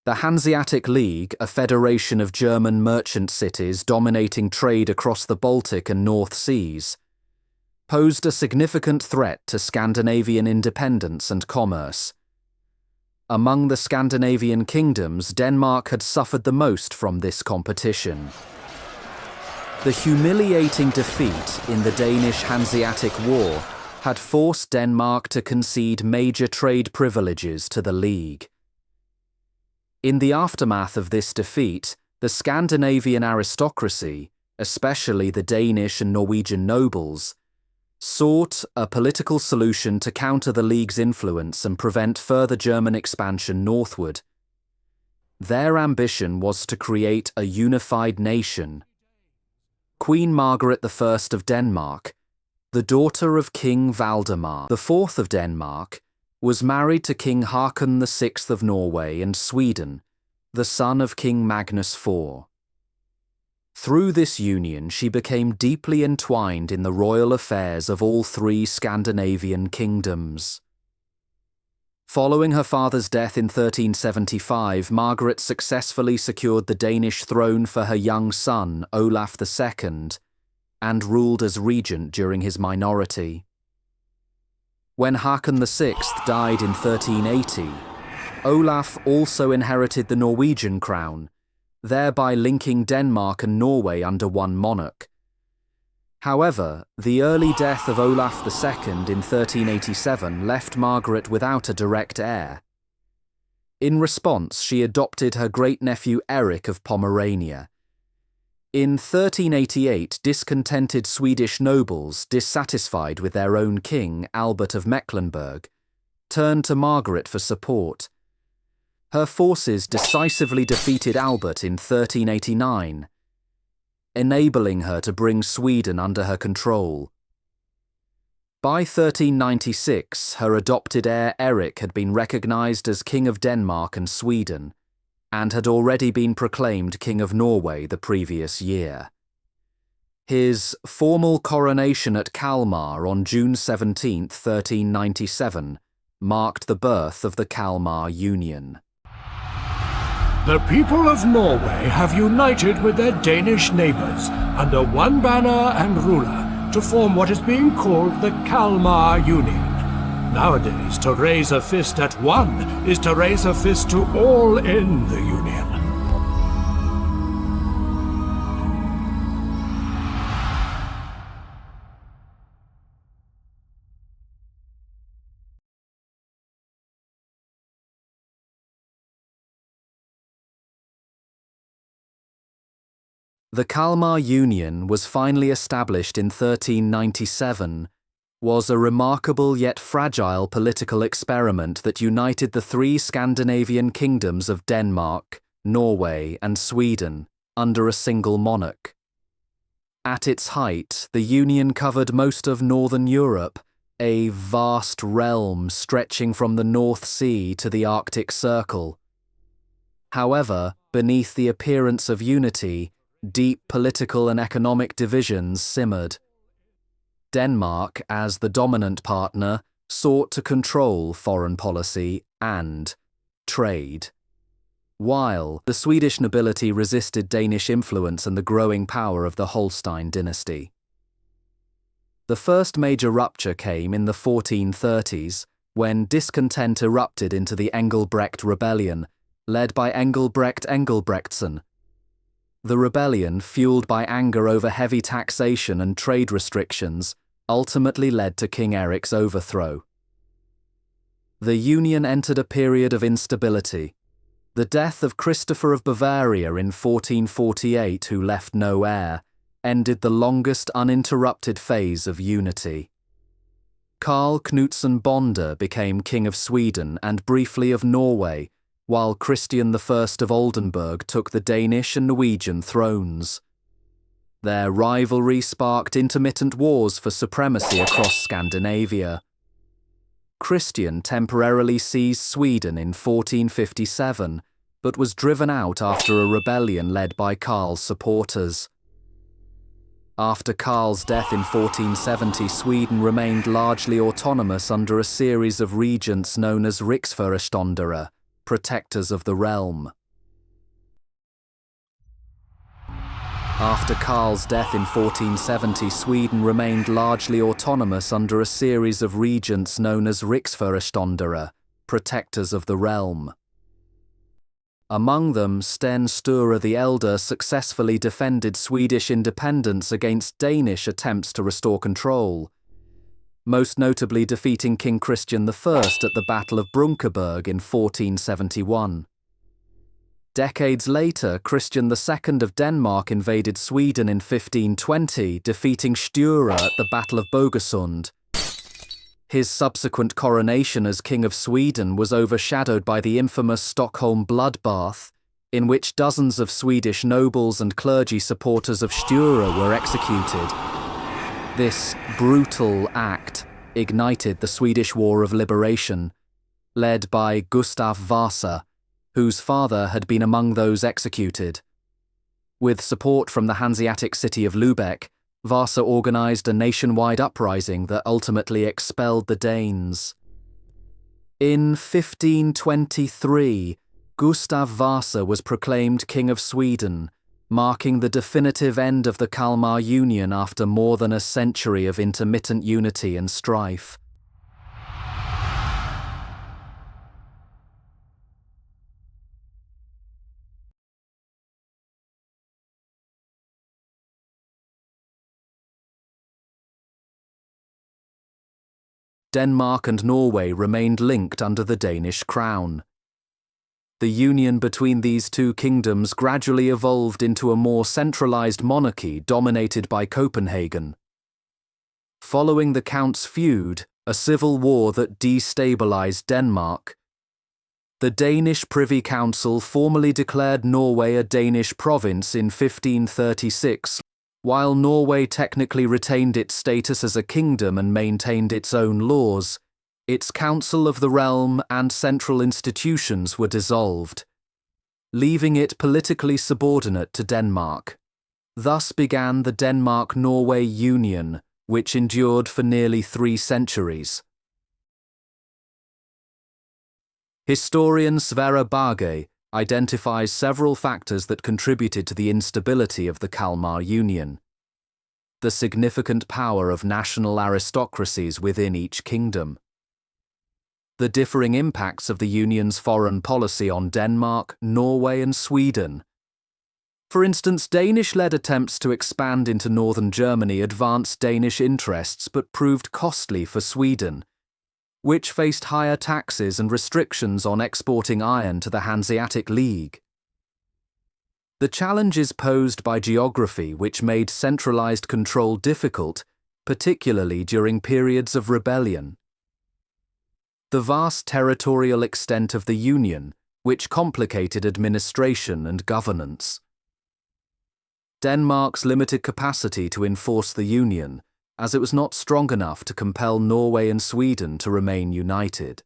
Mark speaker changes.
Speaker 1: The Hanseatic League, a federation of German merchant cities dominating trade across the Baltic and North Seas, posed a significant threat to Scandinavian independence and commerce. Among the Scandinavian kingdoms, Denmark had suffered the most from this competition. The humiliating defeat in the Danish Hanseatic War had forced Denmark to concede major trade privileges to the League. In the aftermath of this defeat, the Scandinavian aristocracy, especially the Danish and Norwegian nobles, sought a political solution to counter the League's influence and prevent further German expansion northward. Their ambition was to create a unified nation. Queen Margaret I of Denmark, the daughter of King Valdemar IV of Denmark, was married to King Haakon VI of Norway and Sweden, the son of King Magnus IV. Through this union, she became deeply entwined in the royal affairs of all three Scandinavian kingdoms. Following her father's death in 1375, Margaret successfully secured the Danish throne for her young son, Olaf II, and ruled as regent during his minority. When Haakon VI died in 1380, Olaf also inherited the Norwegian crown, thereby linking Denmark and Norway under one monarch. However, the early death of Olaf II in 1387 left Margaret without a direct heir. In response, she adopted her great-nephew Eric of Pomerania. In 1388, discontented Swedish nobles, dissatisfied with their own king, Albert of Mecklenburg, turned to Margaret for support. Her forces decisively defeated Albert in 1389, enabling her to bring Sweden under her control. By 1396, her adopted heir Eric had been recognized as King of Denmark and Sweden, and had already been proclaimed King of Norway the previous year. His formal coronation at Kalmar on June 17, 1397, marked the birth of the Kalmar Union.
Speaker 2: The people of Norway have united with their Danish neighbours under one banner and ruler to form what is being called the Kalmar Union. Nowadays, to raise a fist at one is to raise a fist to all in the Union.
Speaker 1: The Kalmar Union was finally established in 1397, was a remarkable yet fragile political experiment that united the three Scandinavian kingdoms of Denmark, Norway, and Sweden under a single monarch. At its height, the union covered most of northern Europe, a vast realm stretching from the North Sea to the Arctic Circle. However, beneath the appearance of unity, deep political and economic divisions simmered. Denmark, as the dominant partner, sought to control foreign policy and trade, while the Swedish nobility resisted Danish influence and the growing power of the Holstein dynasty. The first major rupture came in the 1430s, when discontent erupted into the Engelbrekt Rebellion, led by Engelbrekt Engelbrektsson. The rebellion, fueled by anger over heavy taxation and trade restrictions, ultimately led to King Eric's overthrow. The Union entered a period of instability. The death of Christopher of Bavaria in 1448, who left no heir, ended the longest uninterrupted phase of unity. Karl Knutsson Bonde became King of Sweden and briefly of Norway, while Christian I of Oldenburg took the Danish and Norwegian thrones. Their rivalry sparked intermittent wars for supremacy across Scandinavia. Christian temporarily seized Sweden in 1457, but was driven out after a rebellion led by Karl's supporters. After Karl's death in 1470, Sweden remained largely autonomous under a series of regents known as riksföreståndare, protectors of the realm. After Karl's death in 1470, Sweden remained largely autonomous under a series of regents known as riksföreståndare, protectors of the realm. Among them, Sten Sture the Elder successfully defended Swedish independence against Danish attempts to restore control, most notably defeating King Christian I at the Battle of Brunkeberg in 1471. Decades later, Christian II of Denmark invaded Sweden in 1520, defeating Sture at the Battle of Bogesund. His subsequent coronation as King of Sweden was overshadowed by the infamous Stockholm bloodbath, in which dozens of Swedish nobles and clergy supporters of Sture were executed. This brutal act ignited the Swedish War of Liberation, led by Gustav Vasa, whose father had been among those executed. With support from the Hanseatic city of Lübeck, Vasa organized a nationwide uprising that ultimately expelled the Danes. In 1523, Gustav Vasa was proclaimed King of Sweden, marking the definitive end of the Kalmar Union after more than a century of intermittent unity and strife. Denmark and Norway remained linked under the Danish crown. The union between these two kingdoms gradually evolved into a more centralized monarchy dominated by Copenhagen. Following the Count's feud, a civil war that destabilized Denmark, the Danish Privy Council formally declared Norway a Danish province in 1536, while Norway technically retained its status as a kingdom and maintained its own laws. Its Council of the Realm and central institutions were dissolved, leaving it politically subordinate to Denmark. Thus began the Denmark-Norway Union, which endured for nearly 3 centuries. Historian Sverre Barge identifies several factors that contributed to the instability of the Kalmar Union. The significant power of national aristocracies within each kingdom. The differing impacts of the Union's foreign policy on Denmark, Norway and Sweden. For instance, Danish-led attempts to expand into northern Germany advanced Danish interests but proved costly for Sweden, which faced higher taxes and restrictions on exporting iron to the Hanseatic League. The challenges posed by geography, which made centralized control difficult, particularly during periods of rebellion. The vast territorial extent of the Union, which complicated administration and governance. Denmark's limited capacity to enforce the Union, as it was not strong enough to compel Norway and Sweden to remain united.